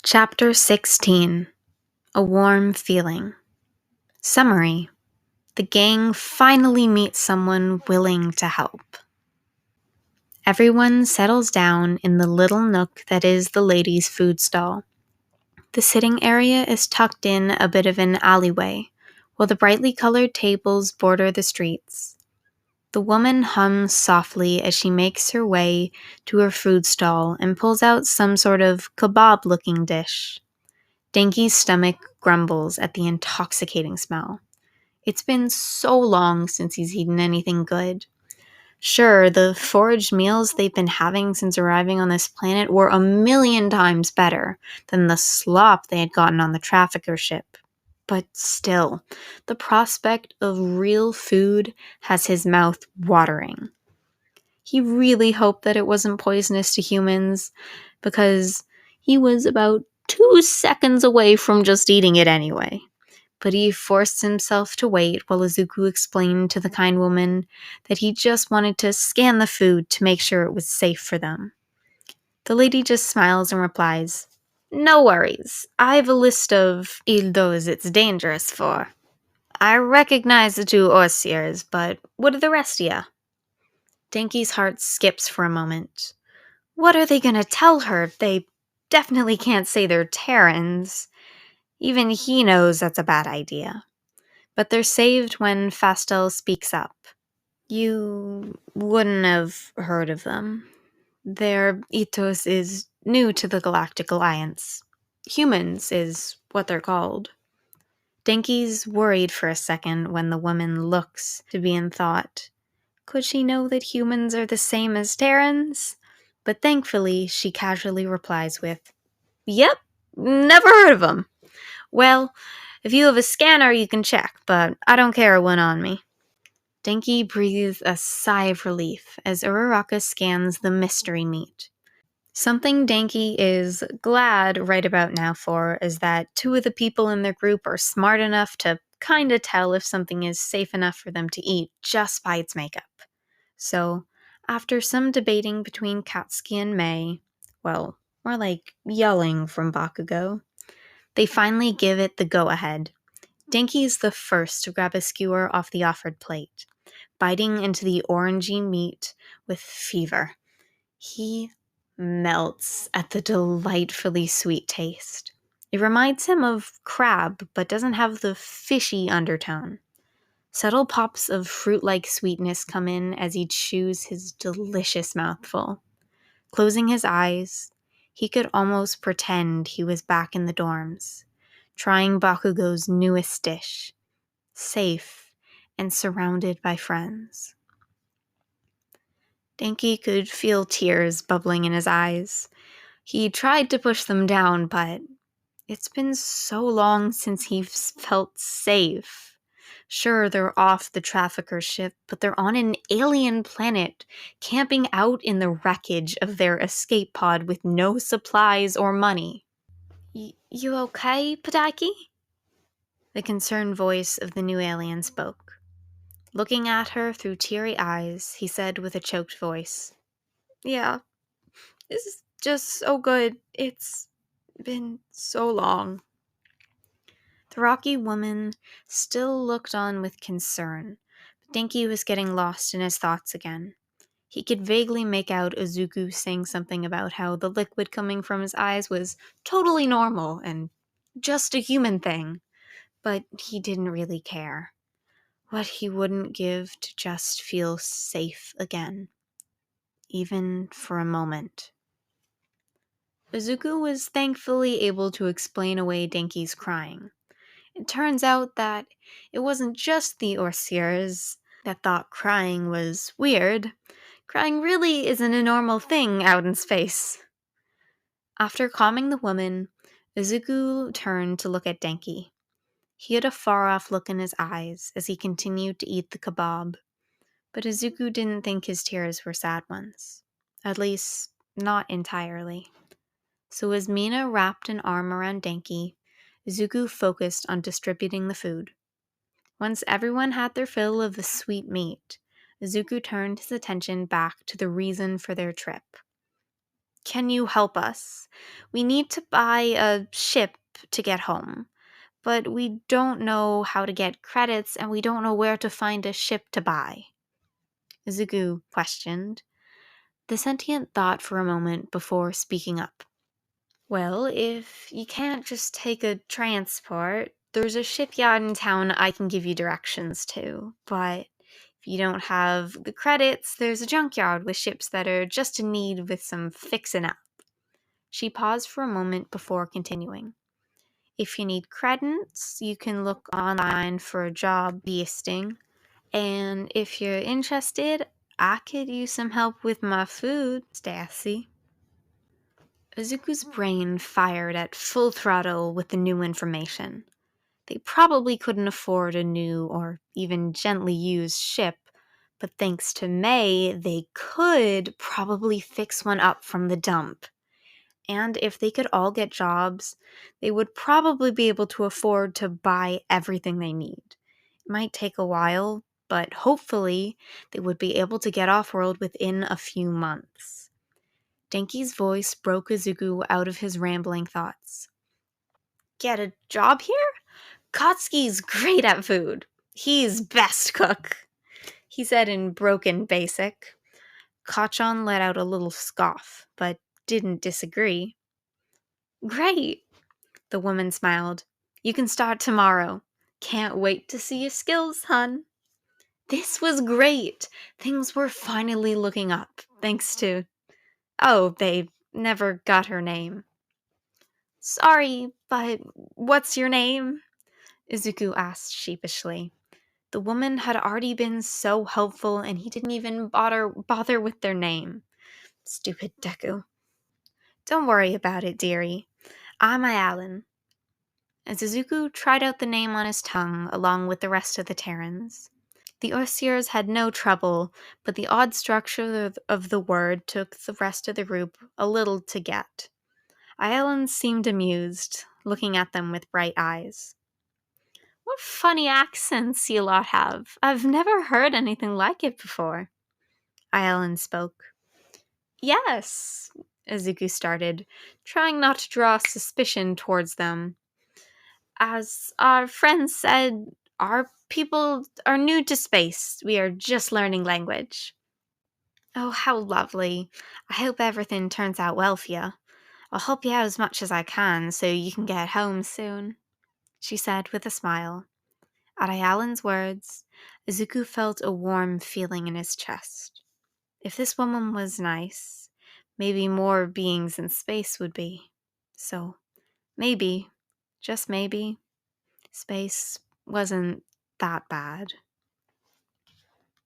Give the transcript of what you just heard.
Chapter 16. A Warm Feeling. Summary. The gang finally meets someone willing to help. Everyone settles down in the little nook that is the ladies' food stall. The sitting area is tucked in a bit of an alleyway, while the brightly colored tables border the streets. The woman hums softly as she makes her way to her food stall and pulls out some sort of kebab-looking dish. Denki's stomach grumbles at the intoxicating smell. It's been so long since he's eaten anything good. Sure, the foraged meals they've been having since arriving on this planet were a million times better than the slop they had gotten on the trafficker ship. But still, the prospect of real food has his mouth watering. He really hoped that it wasn't poisonous to humans, because he was about 2 seconds away from just eating it anyway. But he forced himself to wait while Izuku explained to the kind woman that he just wanted to scan the food to make sure it was safe for them. The lady just smiles and replies, "No worries. I have a list of those it's dangerous for. I recognize the 2 Orsiers, but what are the rest of ya?" Denki's heart skips for a moment. What are they gonna tell her? They definitely can't say they're Terrans. Even he knows that's a bad idea. But they're saved when Fastel speaks up. You wouldn't have heard of them. Their ethos is new to the Galactic Alliance. Humans is what they're called. Denki's worried for a second when the woman looks to be in thought. Could she know that humans are the same as Terrans? But thankfully, she casually replies with, "Yep, never heard of them. Well, if you have a scanner, you can check, but I don't carry one on me." Denki breathes a sigh of relief as Uraraka scans the mystery meat. Something Denki is glad right about now for is that 2 of the people in their group are smart enough to kinda tell if something is safe enough for them to eat just by its makeup. So, after some debating between Katsuki and Mei, well, more like yelling from Bakugo, they finally give it the go-ahead. Denki's the first to grab a skewer off the offered plate, biting into the orangey meat with fever. He melts at the delightfully sweet taste. It reminds him of crab, but doesn't have the fishy undertone. Subtle pops of fruit-like sweetness come in as he chews his delicious mouthful. Closing his eyes, he could almost pretend he was back in the dorms, trying Bakugo's newest dish, safe and surrounded by friends. Denki could feel tears bubbling in his eyes. He tried to push them down, but it's been so long since he's felt safe. Sure, they're off the trafficker ship, but they're on an alien planet, camping out in the wreckage of their escape pod with no supplies or money. You okay, Padaki?" The concerned voice of the new alien spoke. Looking at her through teary eyes, he said with a choked voice, "Yeah, this is just so good. It's been so long." The rocky woman still looked on with concern, but Denki was getting lost in his thoughts again. He could vaguely make out Izuku saying something about how the liquid coming from his eyes was totally normal and just a human thing, but he didn't really care. What he wouldn't give to just feel safe again, even for a moment. Izuku was thankfully able to explain away Denki's crying. It turns out that it wasn't just the Orsiers that thought crying was weird. Crying really isn't a normal thing out in space. After calming the woman, Izuku turned to look at Denki. He had a far-off look in his eyes as he continued to eat the kebab, but Izuku didn't think his tears were sad ones. At least, not entirely. So as Mina wrapped an arm around Denki, Izuku focused on distributing the food. Once everyone had their fill of the sweet meat, Izuku turned his attention back to the reason for their trip. Can you help us? We need to buy a ship to get home, but we don't know how to get credits and we don't know where to find a ship to buy. Izuku questioned. The sentient thought for a moment before speaking up. Well, if you can't just take a transport, there's a shipyard in town I can give you directions to. But if you don't have the credits, there's a junkyard with ships that are just in need with some fixing up. She paused for a moment before continuing. If you need credits, you can look online for a job listing. And if you're interested, I could use some help with my food, Stacy. Izuku's brain fired at full throttle with the new information. They probably couldn't afford a new or even gently used ship, but thanks to Mei, they could probably fix one up from the dump. And if they could all get jobs, they would probably be able to afford to buy everything they need. It might take a while, but hopefully they would be able to get off-world within a few months. Denki's voice broke Izuku out of his rambling thoughts. Get a job here? Katsuki's great at food. He's best cook, he said in broken basic. Kachan let out a little scoff, but didn't disagree. Great, the woman smiled. You can start tomorrow. Can't wait to see your skills, hun. This was great. Things were finally looking up, thanks to... Oh, they never got her name. Sorry, but what's your name? Izuku asked sheepishly. The woman had already been so helpful and he didn't even bother with their name. Stupid Deku. Don't worry about it, dearie. I'm Alan. As Izuku tried out the name on his tongue along with the rest of the Terrans. The Osiers had no trouble, but the odd structure of the word took the rest of the group a little to get. Alan seemed amused, looking at them with bright eyes. What funny accents you lot have. I've never heard anything like it before. Alan spoke. Yes, Izuku started, trying not to draw suspicion towards them. As our friend said, our people are new to space. We are just learning language. Oh, how lovely. I hope everything turns out well for you. I'll help you out as much as I can so you can get home soon, she said with a smile. At Ayalan's words, Izuku felt a warm feeling in his chest. If this woman was nice, maybe more beings in space would be. So, maybe, just maybe, space wasn't that bad.